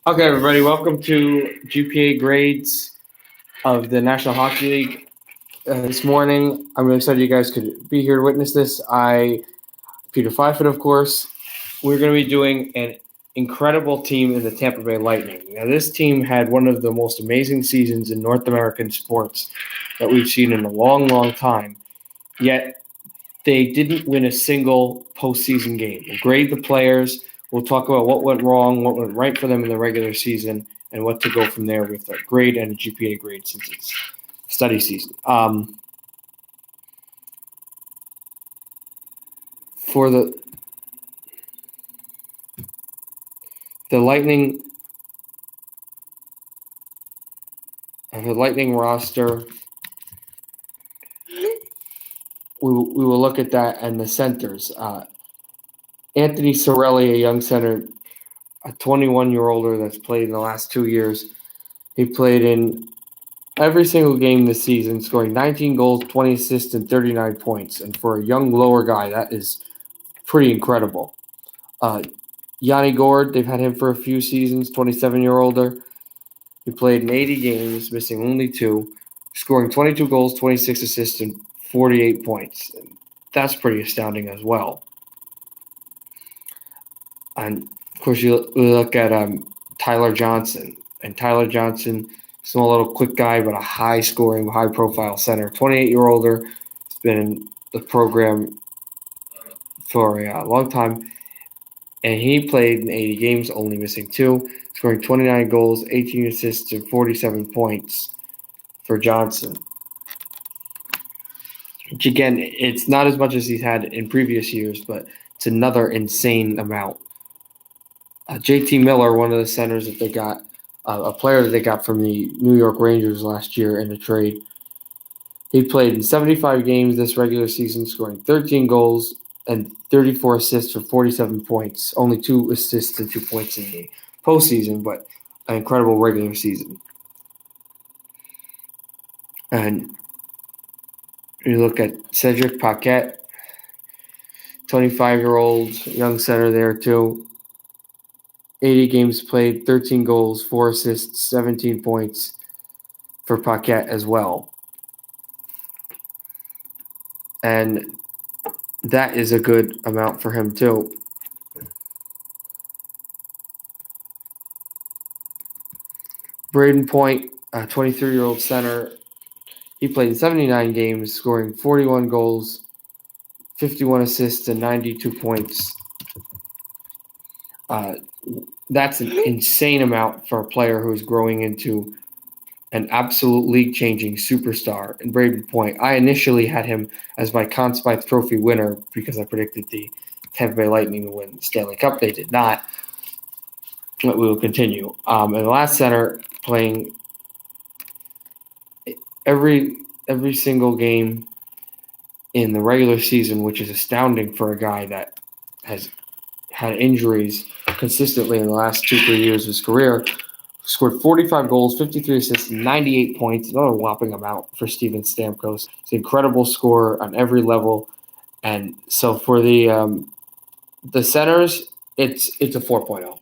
Okay, everybody, welcome to GPA grades of the National Hockey League. This morning, I'm really excited you guys could be here to witness this. Peter Fifitt, of course. We're going to be doing an incredible team in the Tampa Bay Lightning. Now, this team had one of the most amazing seasons in North American sports that we've seen in a long, long time. Yet, they didn't win a single postseason game. We'll grade the players. We'll talk about what went wrong, what went right for them in the regular season, and what to go from there with a grade and a GPA grade since it's study season. For the Lightning, the Lightning roster, we will look at that and the centers. Anthony Cirelli, a young center, a 21-year-older that's played in the last 2 years. He played in every single game this season, scoring 19 goals, 20 assists, and 39 points. And for a young lower guy, that is pretty incredible. Yanni Gourde, they've had him for a few seasons, 27-year-older. He played in 80 games, missing only 2, scoring 22 goals, 26 assists, and 48 points. And that's pretty astounding as well. And, of course, we look at Tyler Johnson. And Tyler Johnson, small little quick guy, but a high-scoring, high-profile center. 28-year-older. He's been in the program for a long time. And he played in 80 games, only missing 2, scoring 29 goals, 18 assists, and 47 points for Johnson. Which, again, it's not as much as he's had in previous years, but it's another insane amount. JT Miller, one of the centers that they got, a player that they got from the New York Rangers last year in a trade. He played in 75 games this regular season, scoring 13 goals and 34 assists for 47 points. Only 2 assists and 2 points in the postseason, but an incredible regular season. And you look at Cedric Paquette, 25-year-old young center there too. 80 games played, 13 goals, 4 assists, 17 points for Paquette as well. And that is a good amount for him too. Braden Point, a 23-year-old center, he played in 79 games, scoring 41 goals, 51 assists, and 92 points. That's an insane amount for a player who's growing into an absolute league-changing superstar. And Braden Point, I initially had him as my Conn Smythe Trophy winner because I predicted the Tampa Bay Lightning to win the Stanley Cup. They did not. But we will continue. And the last center playing every single game in the regular season, which is astounding for a guy that has had injuries consistently in the last 2-3 years of his career. Scored 45 goals, 53 assists, 98 points, another whopping amount for Steven Stamkos. It's an incredible scorer on every level. And so for the centers, it's a 4.0.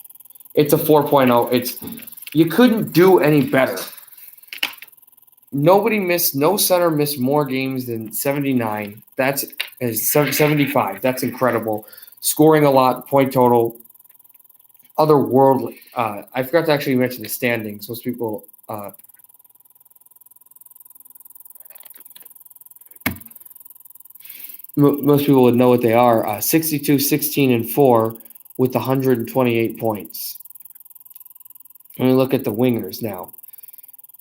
It's a 4.0. You couldn't do any better. No center missed more games than 79. That's 75. That's incredible. Scoring a lot, point total, otherworldly. I forgot to actually mention the standings. Most people would know what they are. 62, 16, and 4 with 128 points. Let me look at the wingers now.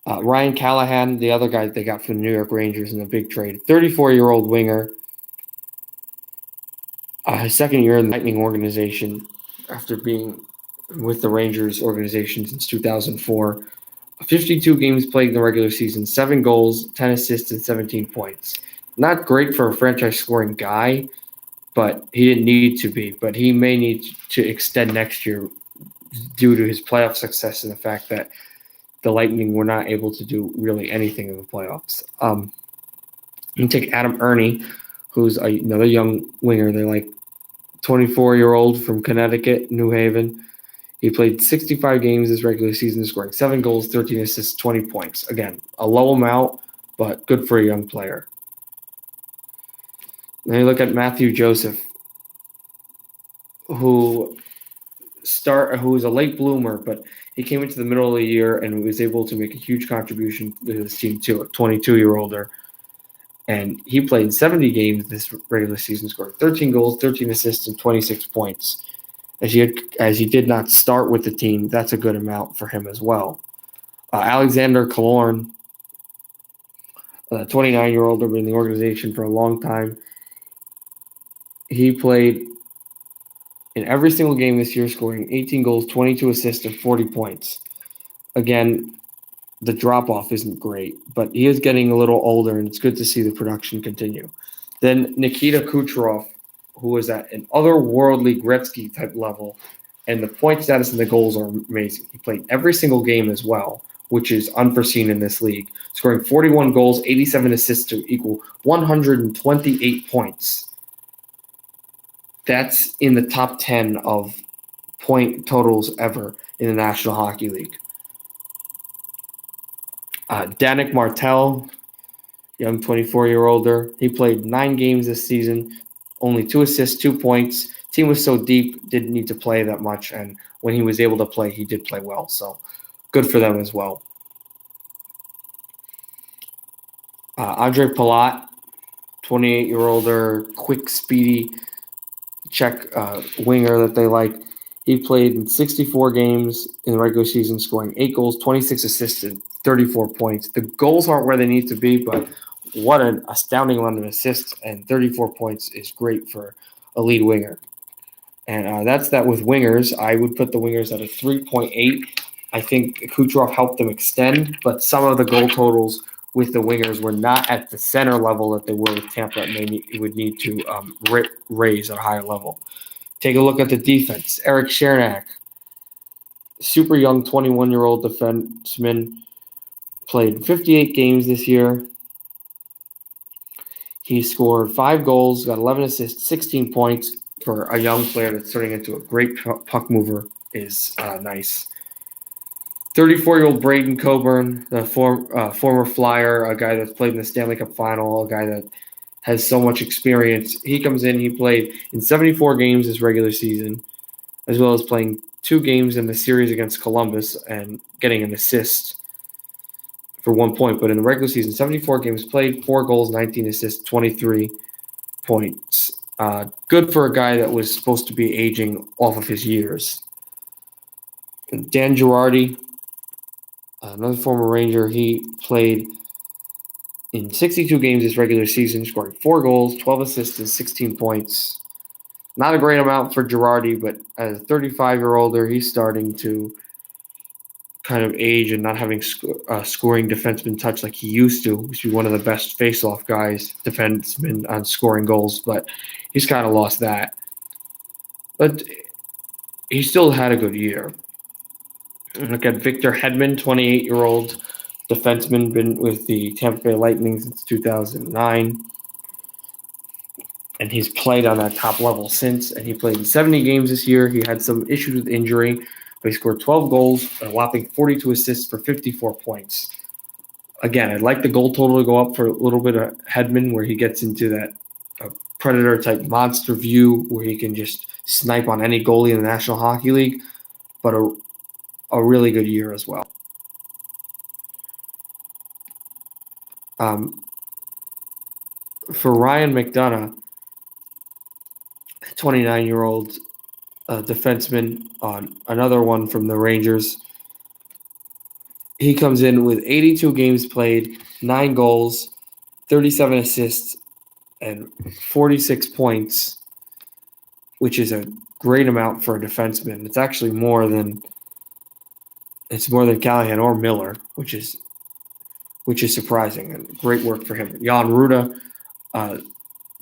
Ryan Callahan, the other guy that they got from the New York Rangers in a big trade, 34-year-old winger. His second year in the Lightning organization after being with the Rangers organization since 2004. 52 games played in the regular season, 7 goals, 10 assists, and 17 points. Not great for a franchise scoring guy, but he didn't need to be. But he may need to extend next year due to his playoff success and the fact that the Lightning were not able to do really anything in the playoffs. You take Adam Ernie, who's another young winger. They're like 24-year-old from Connecticut, New Haven. He played 65 games this regular season, scoring 7 goals, 13 assists, 20 points. Again, a low amount, but good for a young player. Then you look at Matthew Joseph, who was a late bloomer, but he came into the middle of the year and was able to make a huge contribution to his team too, a 22-year-older. And he played 70 games this regular season, scored 13 goals, 13 assists, and 26 points. As he did not start with the team, that's a good amount for him as well. Alexander Killorn, a 29-year-old, been in the organization for a long time. He played in every single game this year, scoring 18 goals, 22 assists, and 40 points. Again, the drop-off isn't great, but he is getting a little older, and it's good to see the production continue. Then Nikita Kucherov, who is at an otherworldly Gretzky-type level, and the point status and the goals are amazing. He played every single game as well, which is unforeseen in this league, scoring 41 goals, 87 assists to equal 128 points. That's in the top 10 of point totals ever in the National Hockey League. Danik Martel, young 24-year-older. He played 9 games this season, only 2 assists, 2 points. Team was so deep, didn't need to play that much, and when he was able to play, he did play well. So good for them as well. Andre Palat, 28-year-older, quick, speedy Czech winger that they like. He played in 64 games in the regular season, scoring 8 goals, 26 assists, and 34 points. The goals aren't where they need to be, but what an astounding amount of assists, and 34 points is great for a lead winger. And that's that with wingers. I would put the wingers at a 3.8. I think Kucherov helped them extend, but some of the goal totals with the wingers were not at the center level that they were with Tampa, and they would need to raise at a higher level. Take a look at the defense. Eric Chernak, super young 21-year-old defenseman, played 58 games this year. He scored 5 goals, got 11 assists, 16 points. For a young player that's turning into a great puck mover is nice. 34-year-old Braden Coburn, the former Flyer, a guy that's played in the Stanley Cup Final, a guy that has so much experience. He comes in, he played in 74 games this regular season, as well as playing 2 games in the series against Columbus and getting an assist for 1 point. But in the regular season, 74 games played, 4 goals, 19 assists, 23 points. Good for a guy that was supposed to be aging off of his years. Dan Girardi, another former Ranger, he played in 62 games this regular season, scoring 4 goals, 12 assists, and 16 points. Not a great amount for Girardi, but as a 35-year-older, he's starting to kind of age and not having scoring defenseman touch like he used to. He used to be one of the best face-off guys, defenseman on scoring goals, but he's kind of lost that. But he still had a good year. Look at Victor Hedman, 28-year-old defenseman, been with the Tampa Bay Lightning since 2009. And he's played on that top level since, and he played in 70 games this year. He had some issues with injury, but he scored 12 goals, a whopping 42 assists for 54 points. Again, I'd like the goal total to go up for a little bit of Hedman, where he gets into that Predator-type monster view where he can just snipe on any goalie in the National Hockey League, but a really good year as well. For Ryan McDonough, 29-year-old defenseman, another one from the Rangers. He comes in with 82 games played, 9 goals, 37 assists, and 46 points, which is a great amount for a defenseman. It's actually more than Callahan or Miller, which is surprising, and great work for him. Jan Ruda,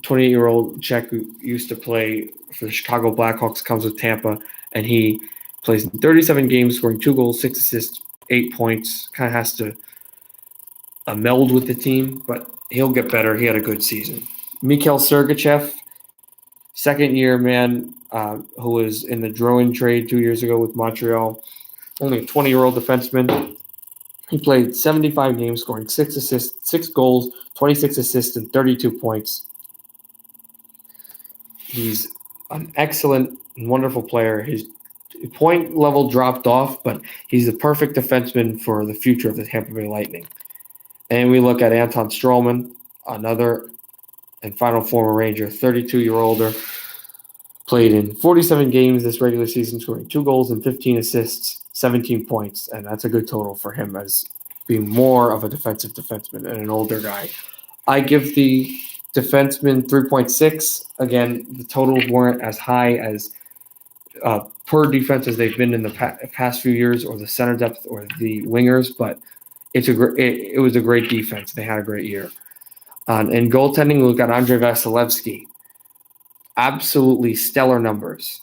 28-year-old Czech who used to play for the Chicago Blackhawks, comes with Tampa, and he plays in 37 games, scoring 2 goals, 6 assists, 8 points. Kind of has to meld with the team, but he'll get better. He had a good season. Mikhail Sergachev, second-year man who was in the Drouin trade 2 years ago with Montreal. Only a 20-year-old defenseman. He played 75 games, scoring 6 assists, 6 goals, 26 assists, and 32 points. He's an excellent and wonderful player. His point level dropped off, but he's the perfect defenseman for the future of the Tampa Bay Lightning. And we look at Anton Stralman, another and final former Ranger, 32-year-older, played in 47 games this regular season, scoring 2 goals and 15 assists, 17 points, and that's a good total for him as being more of a defensive defenseman and an older guy. I give the defenseman 3.6. Again, the totals weren't as high as per defense as they've been in the past few years, or the center depth, or the wingers, but it was a great defense. They had a great year. In goaltending, we've got Andrei Vasilevsky. Absolutely stellar numbers.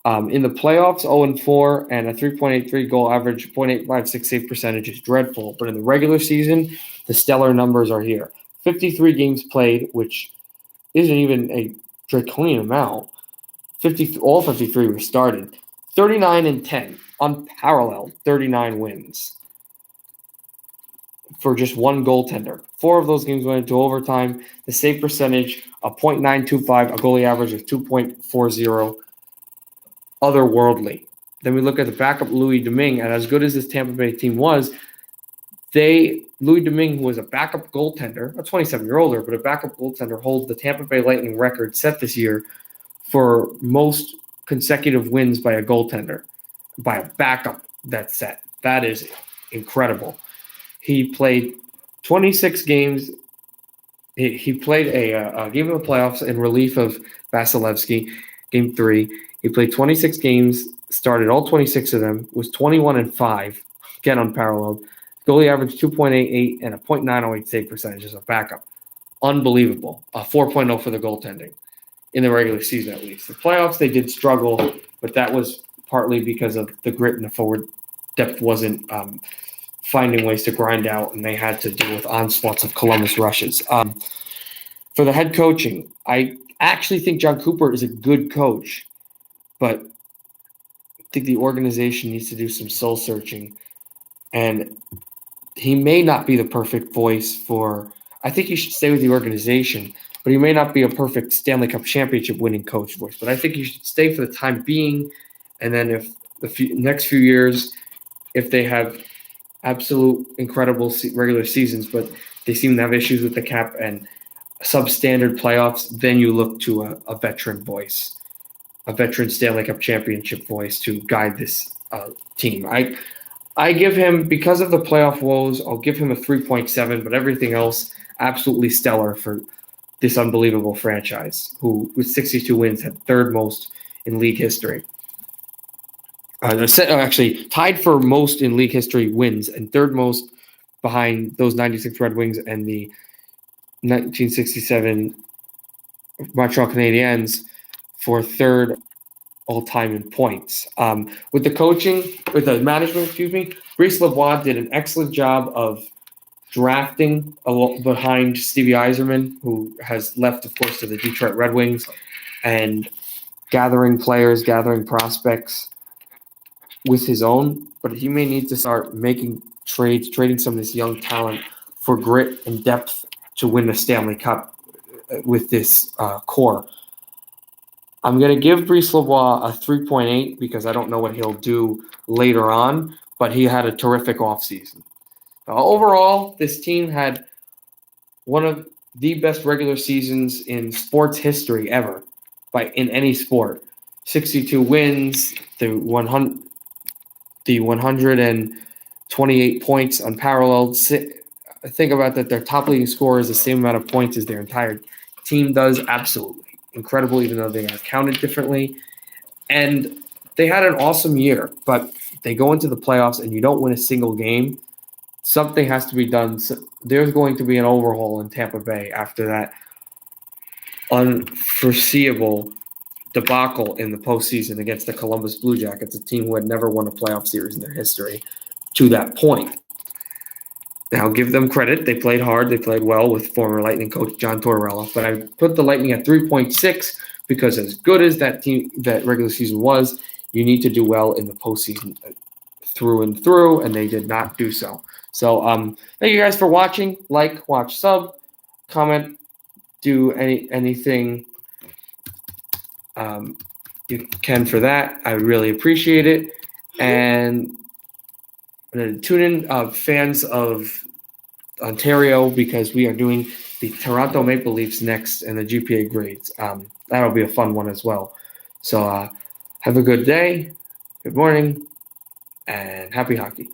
In the playoffs, 0-4 and a 3.83 goal average, .856 save percentage is dreadful. But in the regular season, the stellar numbers are here. 53 games played, which isn't even a draconian amount. All 53 were started. 39-10, unparalleled 39 wins for just one goaltender. 4 of those games went into overtime. The save percentage, a .925, a goalie average of 2.40, otherworldly. Then we look at the backup Louis Domingue, and as good as this Tampa Bay team was, Louis Domingue, who was a backup goaltender, a 27-year-older, but a backup goaltender, holds the Tampa Bay Lightning record set this year for most consecutive wins by a goaltender, by a backup that's set. That is incredible. He played 26 games. He played a game of the playoffs in relief of Vasilevsky, Game 3. He played 26 games, started all 26 of them, was 21-5, again unparalleled. Goalie average 2.88 and a .908 save percentage as a backup. Unbelievable. A 4.0 for the goaltending in the regular season, at least. The playoffs, they did struggle, but that was partly because of the grit and the forward depth wasn't finding ways to grind out, and they had to deal with onslaughts of Columbus rushes. For the head coaching, I actually think John Cooper is a good coach, but I think the organization needs to do some soul searching, and he may not be the perfect voice for – I think he should stay with the organization, but he may not be a perfect Stanley Cup championship winning coach voice. But I think he should stay for the time being, and then if the next few years, if they have absolute incredible regular seasons, but they seem to have issues with the cap and substandard playoffs, then you look to a veteran voice, a veteran Stanley Cup championship voice to guide this team. I give him, because of the playoff woes, I'll give him a 3.7, but everything else absolutely stellar for this unbelievable franchise, who with 62 wins had third most in league history. Actually tied for most in league history wins and third most behind those 96 Red Wings and the 1967 Montreal Canadiens for third all-time in points. With the coaching, with the management, Brice Lavoie did an excellent job of drafting behind Stevie Yzerman, who has left, of course, to the Detroit Red Wings, and gathering players, gathering prospects with his own. But he may need to start making trades, trading some of this young talent for grit and depth to win the Stanley Cup with this core. I'm going to give Brice Lavoie a 3.8 because I don't know what he'll do later on, but he had a terrific offseason. Overall, this team had one of the best regular seasons in sports history ever, in any sport. 62 wins, the 128 points, unparalleled. Think about that. Their top leading scorer is the same amount of points as their entire team does. Absolutely incredible, even though they are counted differently. And they had an awesome year, but they go into the playoffs and you don't win a single game. Something has to be done. So there's going to be an overhaul in Tampa Bay after that unforeseeable debacle in the postseason against the Columbus Blue Jackets, a team who had never won a playoff series in their history to that point. Now, give them credit. They played hard. They played well with former Lightning coach John Tortorella. But I put the Lightning at 3.6 because as good as that regular season was, you need to do well in the postseason through and through, and they did not do so. So thank you guys for watching. Like, watch, sub, comment, do anything you can for that. I really appreciate it. And tune in, fans of Ontario, because we are doing the Toronto Maple Leafs next in the GPA grades. That'll be a fun one as well. So have a good day, good morning, and happy hockey.